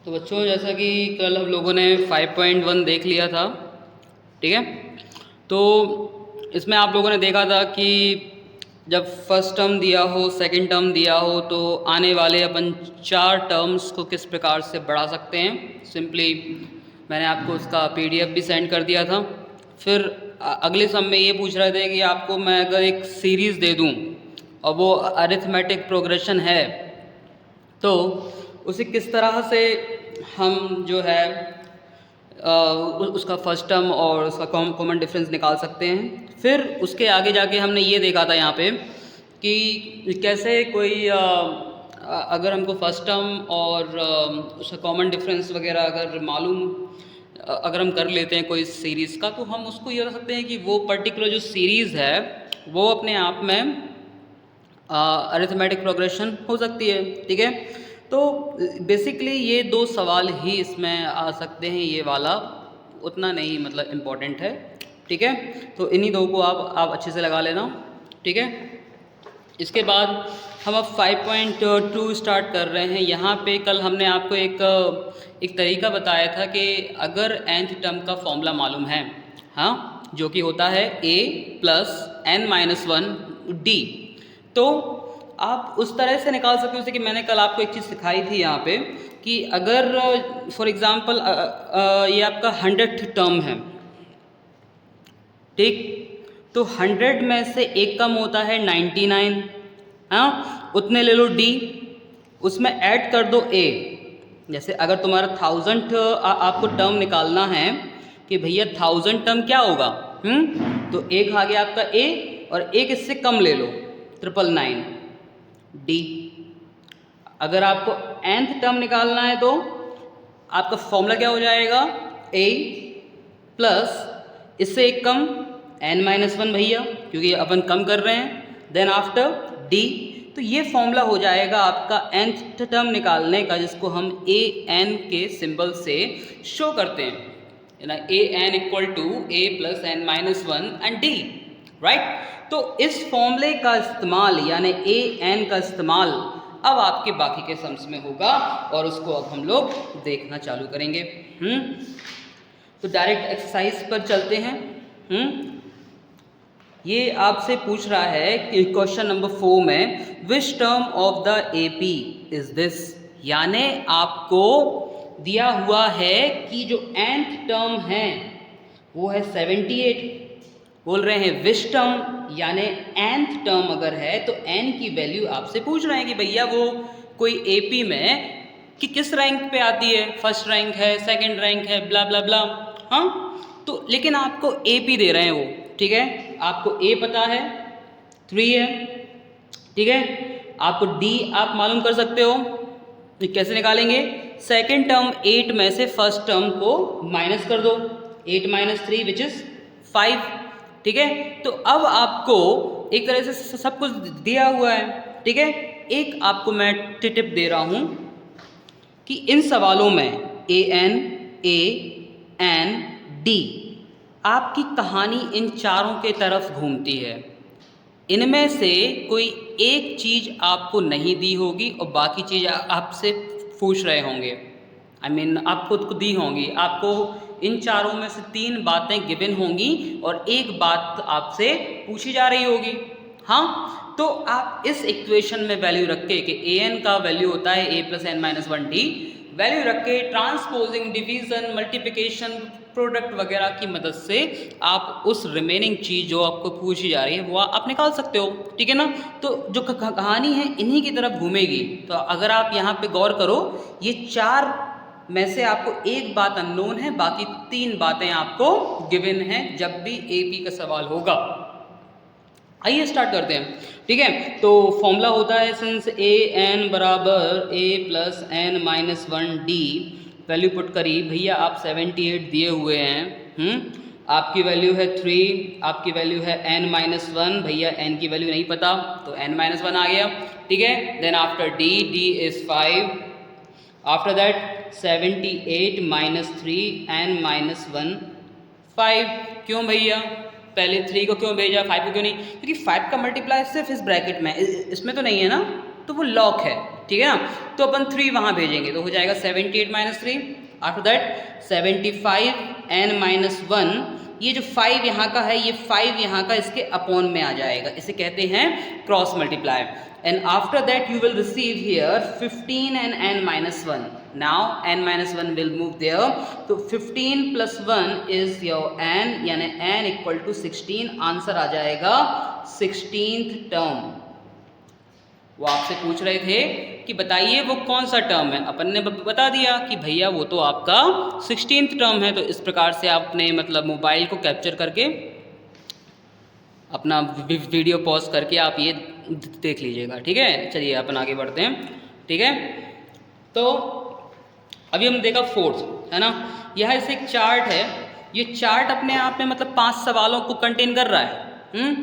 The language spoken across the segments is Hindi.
तो बच्चों, जैसा कि कल हम लोगों ने 5.1 देख लिया था, ठीक है। तो इसमें आप लोगों ने देखा था कि जब फर्स्ट टर्म दिया हो, सेकंड टर्म दिया हो, तो आने वाले अपन 4 टर्म्स को किस प्रकार से बढ़ा सकते हैं। सिंपली मैंने आपको उसका पीडीएफ भी सेंड कर दिया था। फिर अगले सम में ये पूछ रहे थे कि आपको मैं अगर एक सीरीज़ दे दूं और वो अरिथमेटिक प्रोग्रेशन है, तो उसे किस तरह से हम जो है उसका फर्स्ट टर्म और उसका कॉमन डिफरेंस निकाल सकते हैं। फिर उसके आगे जाके हमने ये देखा था यहाँ पे कि कैसे कोई अगर हमको फर्स्ट टर्म और उसका कॉमन डिफरेंस वगैरह अगर मालूम अगर हम कर लेते हैं कोई सीरीज़ का, तो हम उसको ये बता सकते हैं कि वो पर्टिकुलर जो सीरीज़ है वो अपने आप में अरिथमेटिक प्रोग्रेशन हो सकती है, ठीक है। तो बेसिकली ये 2 सवाल ही इसमें आ सकते हैं, ये वाला उतना नहीं मतलब इम्पोर्टेंट है, ठीक है। तो इन्हीं 2 को आप अच्छे से लगा लेना, ठीक है। इसके बाद हम अब 5.2 स्टार्ट कर रहे हैं। यहाँ पे कल हमने आपको एक तरीका बताया था कि अगर nth टर्म का फॉर्मूला मालूम है, हाँ, जो कि होता है a प्लस n-1 d, तो आप उस तरह से निकाल सकते हो। जैसे कि मैंने कल आपको एक चीज़ सिखाई थी यहाँ पे कि अगर फॉर एग्ज़ाम्पल ये आपका 100th टर्म है, ठीक, तो 100 में से एक कम होता है 99, हाँ, उतने ले लो d, उसमें ऐड कर दो a। जैसे अगर तुम्हारा 1000 आपको टर्म निकालना है कि भैया 1000 टर्म क्या होगा, तो एक आ गया आपका a और एक इससे कम ले लो 999 d। अगर आपको nth टर्म निकालना है तो आपका फॉर्मूला क्या हो जाएगा, a प्लस इससे एक कम n-1 भैया, क्योंकि अपन कम कर रहे हैं, देन आफ्टर d। तो ये फॉर्मूला हो जाएगा आपका nth टर्म निकालने का, जिसको हम a n के सिंबल से शो करते हैं, ना a n equal to a plus n-1 and d, right. तो इस फॉर्मूले का इस्तेमाल यानी a n का इस्तेमाल अब आपके बाकी के सम्स में होगा और उसको अब हम लोग देखना चालू करेंगे। तो डायरेक्ट एक्सरसाइज पर चलते हैं। ये आपसे पूछ रहा है कि क्वेश्चन नंबर 4 में which term of the AP is this, यानी आपको दिया हुआ है कि जो nth टर्म है वो है 78। बोल रहे हैं विच टर्म, यानी nth टर्म अगर है तो n की वैल्यू आपसे पूछ रहे हैं कि भैया वो कोई एपी में कि किस रैंक पे आती है, फर्स्ट रैंक है, सेकंड रैंक है, ब्ला ब्ला ब्ला, हाँ। तो लेकिन आपको एपी दे रहे हैं वो, ठीक है। आपको a पता है 3 है, ठीक है। आपको d आप मालूम कर सकते हो, कैसे निकालेंगे, सेकंड टर्म 8 में से फर्स्ट टर्म को माइनस कर दो, 8 - 3 विच इज 5, ठीक है। तो अब आपको एक तरह से सब कुछ दिया हुआ है, ठीक है। एक आपको मैं टिप दे रहा हूं कि इन सवालों में a n d आपकी कहानी इन चारों के तरफ घूमती है। इनमें से कोई एक चीज़ आपको नहीं दी होगी और बाकी चीज़ आपसे पूछ रहे होंगे, आपको दी होंगी। आपको इन चारों में से 3 बातें गिवन होंगी और एक बात आपसे पूछी जा रही होगी, हाँ। तो आप इस इक्वेशन में वैल्यू रख के कि ए एन का वैल्यू होता है a plus n-1 d, value रख के ट्रांसपोजिंग, डिवीजन, मल्टीप्लिकेशन, प्रोडक्ट वगैरह की मदद से आप उस रिमेनिंग चीज़ जो आपको पूछी जा रही है वो आप निकाल सकते हो, ठीक है ना। तो जो कहानी है इन्हीं की तरफ घूमेगी। तो अगर आप यहाँ पे गौर करो, ये 4 में से आपको एक बात अननोन है, बाकी 3 बातें आपको गिवन हैं जब भी एपी का सवाल होगा। आइए स्टार्ट करते हैं, ठीक है। तो फॉर्मूला होता है सिंस ए एन बराबर a plus n-1 d, value put करी भैया, आप 78 दिए हुए हैं, आपकी वैल्यू है 3, आपकी वैल्यू है n-1, भैया n की वैल्यू नहीं पता तो n-1 आ गया, ठीक है। Then after d is 5, after that 78 - 3 n-1 5। क्यों भैया, पहले 3 को क्यों भेजा, 5 को क्यों नहीं, क्योंकि 5 का मल्टीप्लाई सिर्फ इस ब्रैकेट में, इसमें तो नहीं है ना, तो वो लॉक है, ठीक है ना। तो अपन 3 वहाँ भेजेंगे तो हो जाएगा 78 minus 3। After that 75 n minus 1, ये जो 5 यहाँ का है, ये 5 यहाँ का इसके अपॉन में आ जाएगा, इसे कहते हैं cross multiply. And after that you will receive here 15 and n minus 1. Now n minus 1 will move there. तो 15 plus 1 is your n, यानी n equal to 16। आंसर आ जाएगा 16th टर्म। वो आपसे पूछ रहे थे कि बताइए वो कौन सा टर्म है, अपन ने बता दिया कि भैया वो तो आपका 16th टर्म है। तो इस प्रकार से आपने मतलब मोबाइल को कैप्चर करके अपना वीडियो पॉज करके आप ये देख लीजिएगा, ठीक है। चलिए अपन आगे बढ़ते हैं, ठीक है। तो अभी हम देखा फोर्थ, है ना। यह ऐसे एक चार्ट है, ये चार्ट अपने आप में मतलब 5 सवालों को कंटेन कर रहा है।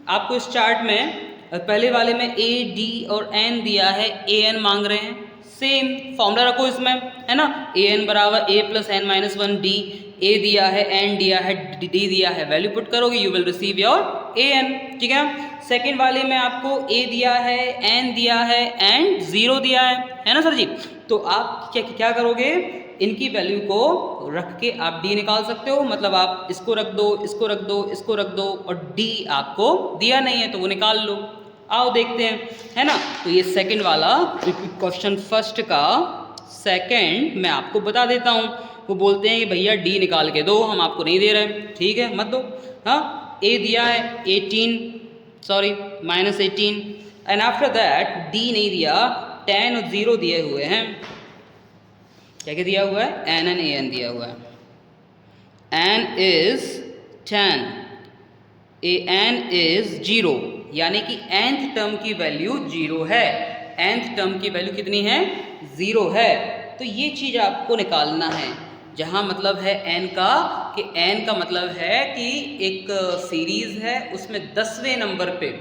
आपको इस चार्ट में पहले वाले में ए डी और एन दिया है, ए एन मांग रहे हैं। सेम फॉर्मूला रखो इसमें, है ना। ए एन बराबर A plus N minus 1 D, A दिया है, एन दिया है, डी दिया है, वैल्यू पुट करोगे you will receive your A N, ठीक है। सेकेंड वाले में आपको ए दिया है, एन दिया है एंड 0 दिया है ना सर जी। तो आप क्या करोगे, इनकी वैल्यू को रख के आप डी निकाल सकते हो। मतलब आप इसको रख दो, इसको रख दो, इसको रख दो, और डी आपको दिया नहीं है तो वो निकाल लो। आओ देखते हैं, है ना। तो ये सेकंड वाला क्वेश्चन फर्स्ट का सेकंड मैं आपको बता देता हूँ। वो बोलते हैं कि भैया डी निकाल के दो, हम आपको नहीं दे रहे, ठीक है मत दो। हाँ, ए दिया है 18 sorry minus 18 and after that D नहीं दिया, 10 और 0 दिए हुए हैं। क्या क्या दिया हुआ है, एन एन ए एन दिया हुआ है। N is 10, A N is 0, यानी कि nth टर्म की वैल्यू 0 है। nth टर्म की वैल्यू कितनी है, 0 है। तो ये चीज़ आपको निकालना है, जहाँ मतलब है n का, कि n का मतलब है कि एक सीरीज़ है उसमें 10वें नंबर पे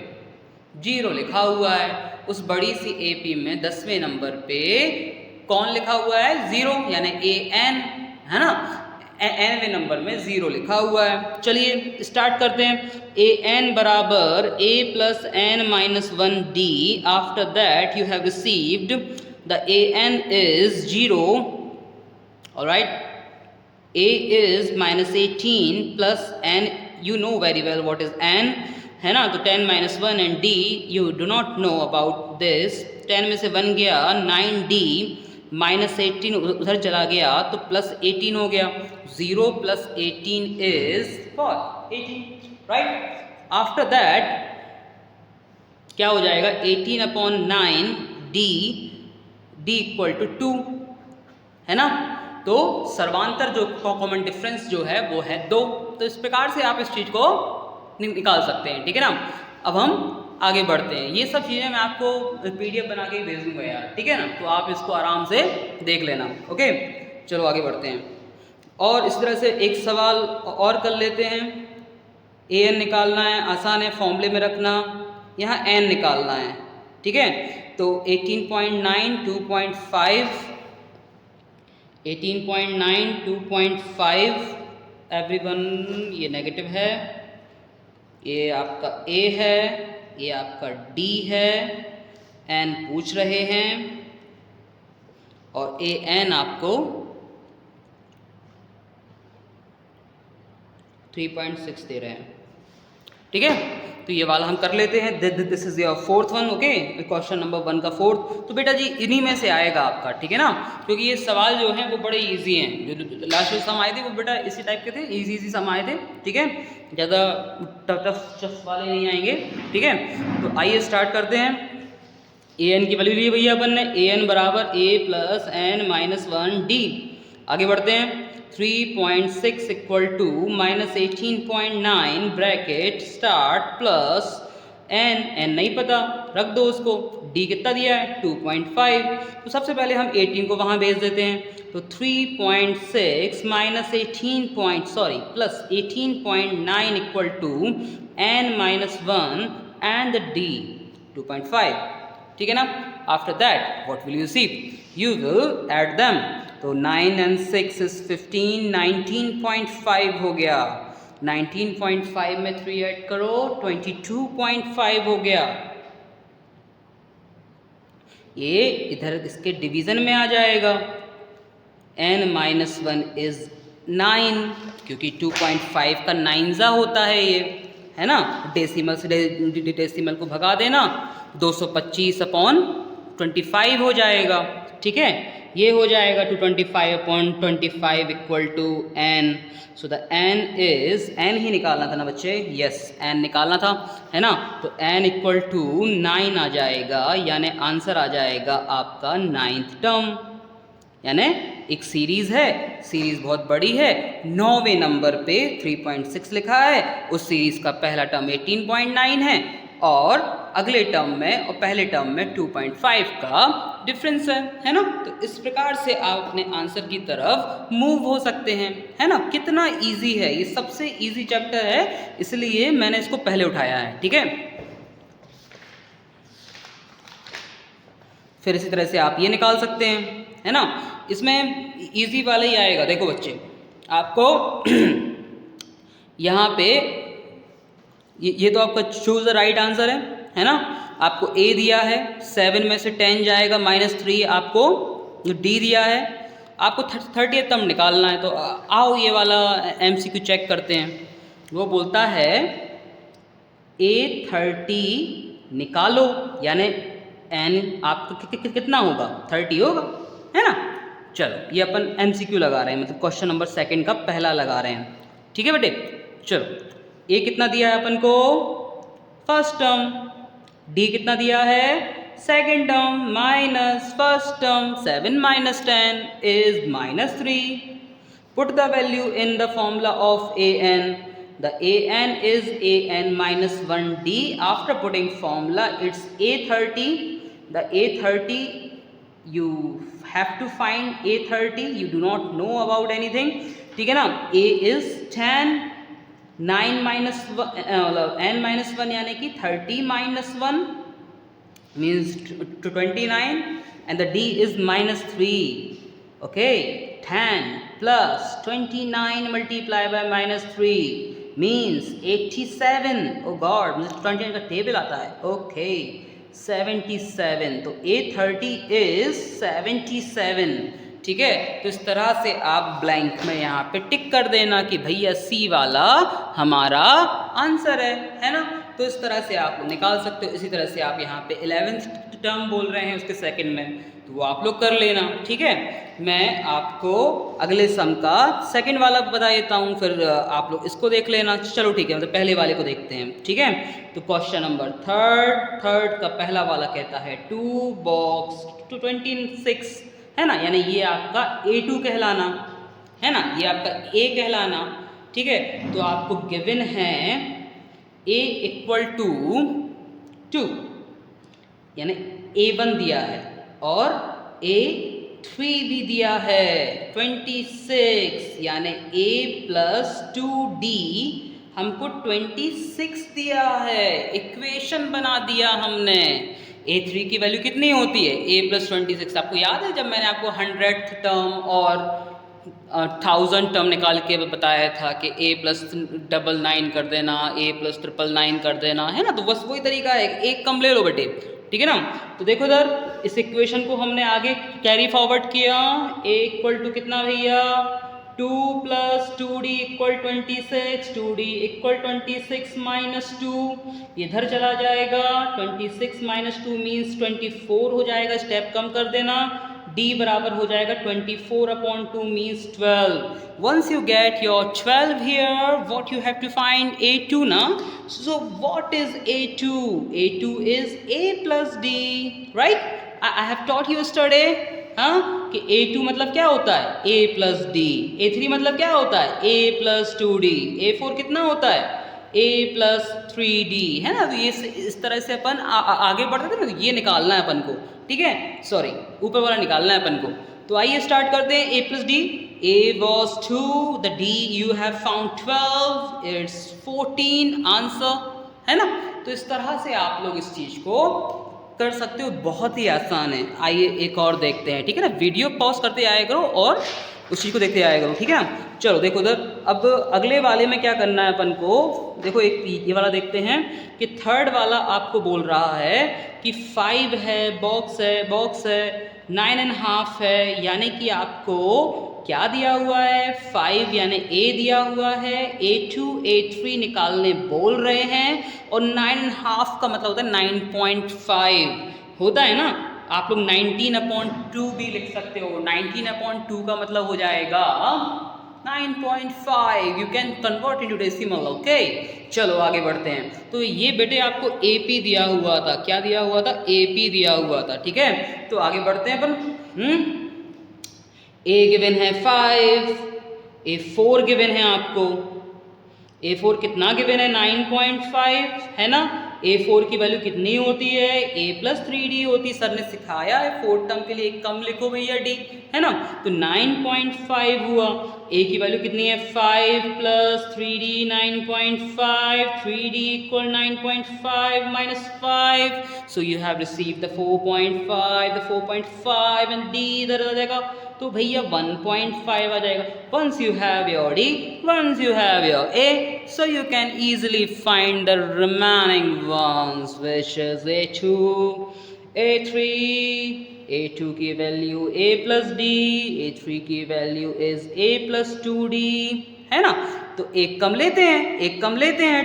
0 लिखा हुआ है। उस बड़ी सी AP में 10वें नंबर पे कौन लिखा हुआ है, 0, यानी an, है ना। nवें नंबर में 0 लिखा हुआ है। चलिए स्टार्ट करते हैं। ए एन बराबर A plus N minus 1 D. After that you have received the A N is 0, alright. A is minus 18 plus N, you know very well what is N, है ना। तो 10 minus 1 and D you do not know about this. 10 में से 1 गया, 9D माइनस 18 उधर चला गया तो प्लस 18 हो गया। 0 plus 18 is what 18, right. After that क्या हो जाएगा, 18 upon 9 D, D equal to 2, है ना। तो सर्वांतर जो कॉमन डिफरेंस जो है वो है 2। तो इस प्रकार से आप इस चीज़ को निकाल सकते हैं, ठीक है ना। अब हम आगे बढ़ते हैं। ये सब चीज़ें मैं आपको PDF बना के भेज दूँगा यार, ठीक है ना। तो आप इसको आराम से देख लेना, ओके। चलो आगे बढ़ते हैं। और इस तरह से एक सवाल और कर लेते हैं। an निकालना है, आसान है, फॉर्मूले में रखना। यहाँ n निकालना है, ठीक है। तो 18.9 2.5, 18.9 2.5 एवरीवन, ये नेगेटिव है, ये आपका a है, ये आपका D है, n पूछ रहे हैं, और an आपको 3.6 दे रहे हैं, ठीक है। तो ये वाला हम कर लेते हैं। This is your fourth one, okay. Question number 1 का फोर्थ। तो बेटा जी इन्हीं में से आएगा आपका, ठीक है ना। क्योंकि ये सवाल जो हैं वो बड़े इजी हैं। जो लास्ट सम आए थे वो बेटा इसी टाइप के थे, इजी सम आए थे, ठीक है। ज़्यादा टफ वाले नहीं आएंगे, ठीक है। तो आइए स्टार्ट करते हैं। ए एन की वैल्यू ली भैया अपन ने, ए एन बराबर A plus N minus 1 D. आगे बढ़ते हैं। 3.6 equal to minus 18.9 bracket start plus N नहीं पता, रख दो उसको। डी कितना दिया है 2.5। तो सबसे पहले हम 18 को वहाँ भेज देते हैं। तो 3.6 minus 18 plus 18.9 equal to n minus 1 and the d 2.5, ठीक है ना। After that what will you see, you will add them. तो 9 and 6 is 15, 19.5 हो गया। 19.5 में 3 ऐड करो 22.5 हो गया। ये इधर इसके डिवीज़न में आ जाएगा। n-1 इज़ 9, क्योंकि 2.5 का 9 होता है ये, है ना। डेसिमल से डेसिमल को भगा देना, 225/25 हो जाएगा, ठीक है। ये हो जाएगा 225/25 equal to n। So the n is, n ही निकालना था ना बच्चे, यस n निकालना था, है ना। तो n इक्वल टू 9 आ जाएगा, यानी आंसर आ जाएगा आपका 9th टर्म। यानी एक सीरीज़ है, सीरीज़ बहुत बड़ी है, 9वें नंबर पे 3.6 लिखा है, उस सीरीज़ का पहला टर्म 18.9 है और अगले टर्म में और पहले टर्म में 2.5 का डिफरेंस है ना। तो इस प्रकार से आप अपने आंसर की तरफ मूव हो सकते हैं, है ना। कितना इजी है, ये सबसे इजी चैप्टर है, इसलिए मैंने इसको पहले उठाया है, ठीक है। फिर इसी तरह से आप ये निकाल सकते हैं, है ना। इसमें इजी वाला ही आएगा। देखो बच्चे, आपको यहाँ पे ये तो आपका चूज द राइट आंसर है ना। आपको ए दिया है, 7 में से 10 जाएगा, -3 आपको डी दिया है, आपको 30th टर्म निकालना है। तो आओ ये वाला MCQ चेक करते हैं। वो बोलता है A30 निकालो, यानी n आपका कितना होगा, 30 होगा, है ना। चलो ये अपन MCQ लगा रहे हैं, मतलब क्वेश्चन नंबर 2 का पहला लगा रहे हैं, ठीक है बेटे। चलो ए कितना दिया है अपन को, फर्स्ट टर्म, डी कितना दिया है, second term, minus first term, 7 - 10 is -3। Put the value in the formula of an। The an is an minus 1d. After putting formula, it's A30. The A30, you have to find A30. You do not know about anything, ठीक है ना। A is 10, 9 minus 1, n-1 यानी कि 30 - 1 means 29, and the d is -3. Okay, 10 plus 29 multiplied by -3 means 87. Oh God, मुझे 29 का टेबल आता है। Okay, 77। तो A30 is 77, ठीक है। तो इस तरह से आप ब्लैंक में यहाँ पे टिक कर देना कि भैया C वाला हमारा आंसर है ना। तो इस तरह से आप निकाल सकते हो। इसी तरह से आप यहाँ पे 11th टर्म बोल रहे हैं उसके सेकंड में, तो वो आप लोग कर लेना, ठीक है। मैं आपको अगले सम का सेकंड वाला बता देता हूँ, फिर आप लोग इसको देख लेना। चलो ठीक है, मतलब पहले वाले को देखते हैं, ठीक है। तो क्वेश्चन नंबर थर्ड का पहला वाला कहता है 2 बॉक्स 226, है ना। यानी ये आपका A2 कहलाना, है ना, ये आपका A कहलाना, ठीक है। तो आपको गिवन है A इक्वल टू 2, यानी A1 दिया है और A3 भी दिया है 26, यानी A + 2D हमको 26 दिया है। इक्वेशन बना दिया हमने। A3 की वैल्यू कितनी होती है, A + 26। आपको याद है जब मैंने आपको 100th टर्म और 1000 टर्म निकाल के बताया था कि A + 99 कर देना, A + 999 कर देना, है ना। तो बस वही तरीका है, एक कम ले लो बेटे, ठीक है ना। तो देखो इधर इस इक्वेशन को हमने आगे कैरी फॉरवर्ड किया। A इक्वल टू कितना भैया, 2 + 2D = 26, 2D = 26 - 2, इधर चला जाएगा। 26 - 2 मीन्स 24 हो जाएगा, स्टेप कम कर देना। D बराबर हो जाएगा 24/2 means 12. Once you get your 12 here, what you have to find A2 ना. So what is A2? A2 is A + D, right? I have taught you yesterday, हाँ, कि A2 मतलब क्या होता है, A + D. A3 मतलब क्या होता है, A + 2D. A4 कितना होता है, A + 3D, है ना। तो ये इस तरह से अपन आगे बढ़ते थे ना, तो ये निकालना है अपन को, ठीक है। सॉरी, ऊपर वाला निकालना है अपन को। तो आइए स्टार्ट करते हैं। A + D, A was 2, the D you have found 12, it's 14 answer, है ना। तो इस तरह से आप लोग इस चीज़ को कर सकते हो, बहुत ही आसान है। आइए एक और देखते हैं, ठीक है ना। वीडियो पॉज करते आया करो और उस चीज़ को देखते आया करो, ठीक है ना। चलो देखो उधर, अब अगले वाले में क्या करना है अपन को, देखो एक ये वाला देखते हैं कि थर्ड वाला आपको बोल रहा है कि 5 है, बॉक्स है 9.5 है, यानी कि आपको क्या दिया हुआ है, 5 यानी ए दिया हुआ है, A2 A3 निकालने बोल रहे हैं, और 9.5 का मतलब होता है 9.5 होता है ना। आप लोग 19/2 भी लिख सकते हो, 19/2 का मतलब हो जाएगा 9.5, you can convert into decimal, okay. चलो आगे बढ़ते हैं। तो ये बेटे आपको AP दिया हुआ था, क्या दिया हुआ था, AP दिया हुआ था, ठीक है। तो आगे बढ़ते हैं अपन। A गिवन है 5, A4 गिवन है आपको, A4 कितना गिवन है 9.5 है ना। A4 की वैल्यू कितनी होती है, A+3D होती, सर ने सिखाया है 4 टर्म के लिए कम लिखो भैया D, है ना। तो 9.5 हुआ, A की वैल्यू कितनी है 5 + 3D 9.5, 3D = 9.5 - 5, so you have received the 4.5 and D इधर आ जाएगा, तो भैया 1.5 आ जाएगा। Once you have your D, once you have your A, so you can easily find the remaining ones, which is A2 A3, A2 की वैल्यू A + D, A3 की वैल्यू इज A + 2D, है ना। तो एक कम लेते हैं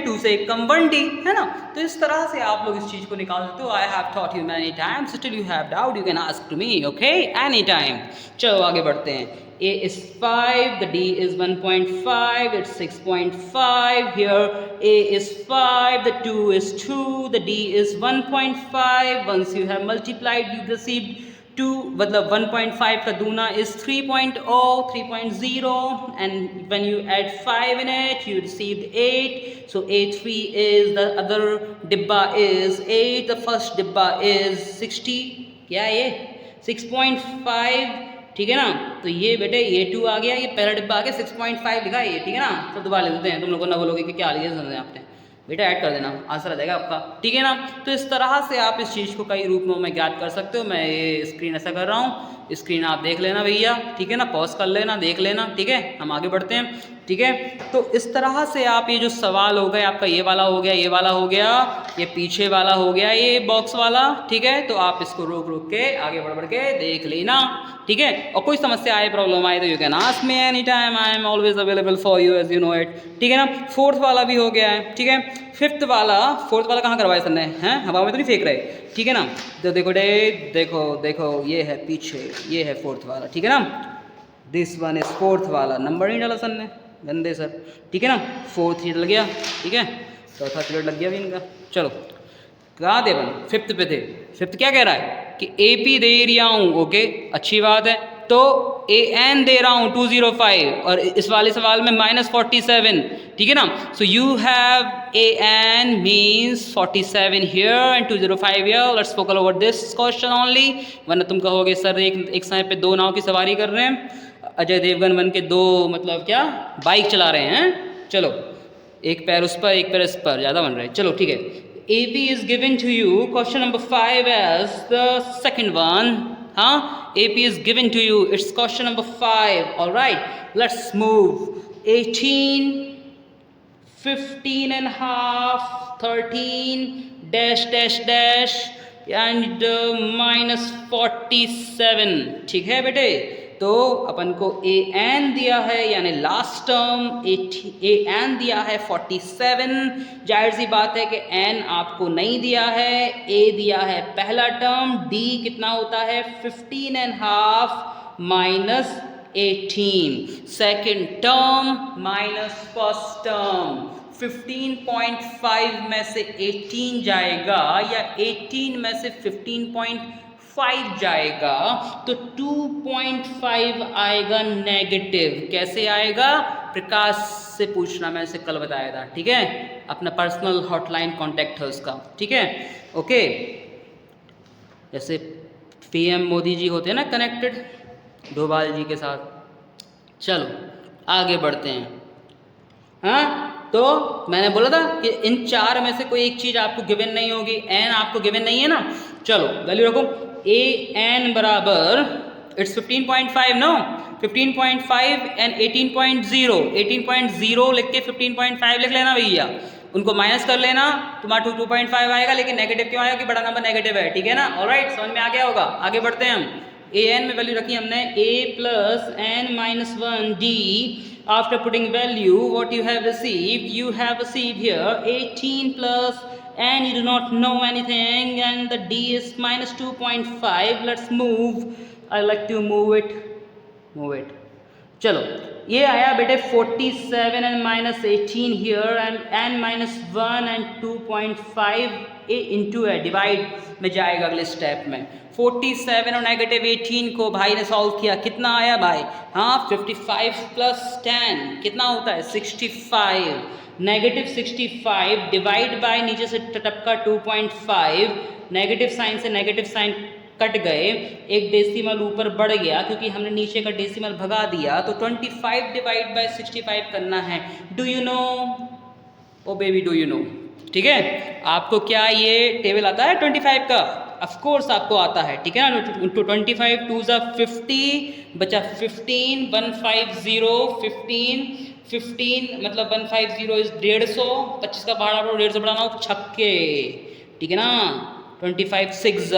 2 से एक कम 1D, है ना। तो इस तरह से आप लोग इस चीज़ को निकाल सकते हो। I have taught you many times, still you have doubt you can ask to me, okay, any time. चलो आगे बढ़ते हैं। A is 5, the D is 1.5, it's 6.5, here A is 5, the 2 is 2, the D is 1.5, once you have multiplied you received 2, मतलब 1.5 का दूना is 3.0, and when you add 5 in it you received 8, so A3 is, the other dibba is 8, the first dibba is 60, क्या है ये 6.5, ठीक है ना। तो ये बेटे A2 आ गया, ये पहला डिब्बा आ गया 6.5 लिखा है ये, ठीक है ना। तो दोबारा ले लेते हैं, तुम लोग ना बोलोगे कि क्या लिया समझे आपने, बेटा ऐड कर देना, आंसर आ जाएगा आपका, ठीक है ना। तो इस तरह से आप इस चीज़ को कई रूपों में ज्ञात कर सकते हो। मैं ये स्क्रीन ऐसा कर रहा हूँ, स्क्रीन आप देख लेना भैया, ठीक है ना, पॉज कर लेना, देख लेना, ठीक है। हम आगे बढ़ते हैं, ठीक है। तो इस तरह से आप ये जो सवाल हो गए आपका, ये वाला हो गया, ये वाला हो गया, ये पीछे वाला हो गया, ये बॉक्स वाला, ठीक है। तो आप इसको रोक के आगे बढ़ के देख लेना, ठीक है। और कोई समस्या आए, प्रॉब्लम आए तो you can ask me any time, I am always available for you as you know it, ठीक है ना। फोर्थ वाला भी हो गया है, ठीक है। फोर्थ वाला कहाँ करवाया सर ने, हैं, हवा में तो नहीं फेंक रहे, ठीक है ना। तो देखो देखो ये है पीछे, ये है फोर्थ वाला, ठीक है ना। दिस वन इज फोर्थ वाला, नंबर नहीं डाला सर ने, गंदे सर, ठीक है ना। फोर्थ ही डल गया, ठीक है, चौथा पीरियड लग गया भी इनका। चलो कहाँ थे अपन, फिफ्थ पे थे। फिफ्थ क्या कह रहा है कि AP दे रहा हूँ, ओके, अच्छी बात है। तो AN दे रहा हूँ 205, और इस वाले सवाल में -47, ठीक है ना। सो you have AN means 47 here and 205 here, let's focus over this question only, वरना तुम कहोगे सर एक समय पे 2 नाव की सवारी कर रहे हैं, अजय देवगन बन के 2 मतलब क्या बाइक चला रहे हैं। चलो एक पैर उस पर एक पैर इस पर, ज़्यादा बन रहे हैं। चलो ठीक है, AP is given to you, question number 5 as the second one, huh? AP is given to you, it's question number 5, all right, let's move. 18, 15 and half, 13, dash dash dash and -47, ठीक है बेटे। तो अपन को AN दिया है, यानी लास्ट टर्म AN दिया है 47, जाहिर सी बात है कि N आपको नहीं दिया है, A दिया है पहला टर्म, D कितना होता है 15.5 - 18, second term minus first term, 15.5 में से 18 जाएगा या 18 में से 15.5 जाएगा, तो 2.5 आएगा नेगेटिव। कैसे आएगा, प्रकाश से पूछना, मैंने कल बताया था, ठीक है, अपना पर्सनल हॉटलाइन कांटेक्ट है उसका, ठीक है, ओके। जैसे PM मोदी जी होते हैं ना कनेक्टेड डोभाल जी के साथ। चलो आगे बढ़ते हैं। हाँ, तो मैंने बोला था कि इन 4 में से कोई एक चीज़ आपको गिवन नहीं होगी, N आपको गिवन नहीं है ना। चलो वैल्यू रखो, AN बराबर इट्स 15.5 नो, 15.5 एंड 18.0, 18.0 लिख के 15.5 लिख लेना भैया, उनको माइनस कर लेना, तुम्हारा 2.5 आएगा, लेकिन नेगेटिव क्यों आएगा कि बड़ा नंबर नेगेटिव है, ठीक है ना। ऑलराइट, समझ में आ गया होगा। आगे बढ़ते हैं हम। ए एन में वैल्यू रखी हमने a plus N minus 1 d। After putting value, what you have received here 18 plus n, you do not know anything, and the d is minus 2.5. Let's move. I like to move it. चलो, ये आया बेटे 47 and minus 18 here, and n minus 1 and 2.5 a into a divide में जाएगा अगले स्टेप में। 47 और नेगेटिव 18 को भाई ने सॉल्व किया, कितना आया भाई, हाँ 55 प्लस 10 कितना होता है 65, नेगेटिव 65 डिवाइड बाय नीचे से टपका 2.5, नेगेटिव साइन से नेगेटिव साइन कट गए, एक डेसिमल ऊपर बढ़ गया क्योंकि हमने नीचे का डेसिमल भगा दिया, तो 25 डिवाइड बाय 65 करना है। Do you know, oh baby do you know, ठीक है। आपको क्या ये टेबल आता है 25 का, ऑफ कोर्स आपको आता है, ठीक है ना। तो 25 2 ज़ा 50 बचा 15, 150 15 मतलब 150 इज 150, 25 का भाड़ा 150 बढ़ाना हो छक्के, ठीक है ना। 25 6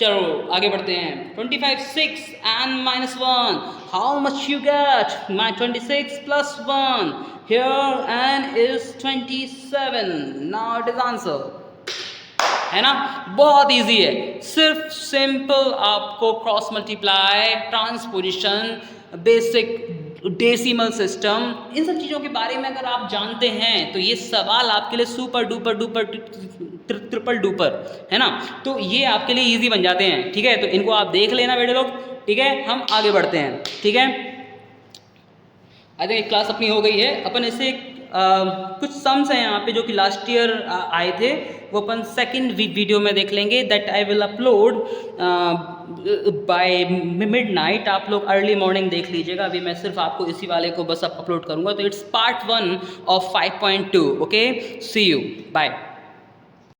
चलो आगे बढ़ते हैं। 25 6 and minus 1, how much you get? My 26 plus 1 here and is 27. Now it is answer, है ना। बहुत इजी है, सिर्फ सिंपल आपको cross multiply, transposition, basic decimal system, इन सब चीज़ों के बारे में अगर आप जानते हैं तो ये सवाल आपके लिए super duper duper triple duper, है ना। तो ये आपके लिए इजी बन जाते हैं, ठीक है। तो इनको आप देख लेना बेटे लोग, ठीक है। हम आगे बढ़ते हैं, ठीक है। आई थिंक क्लास अपनी हो गई है। अपन इसे कुछ सम्स हैं यहाँ पे जो कि लास्ट ईयर आए थे, वो अपन सेकंड वीडियो में देख लेंगे, that I will upload by midnight. आप लोग अर्ली मॉर्निंग देख लीजिएगा, अभी मैं सिर्फ आपको इसी वाले को बस अपलोड करूँगा। तो it's part 1 of 5.2। Okay, see you, bye.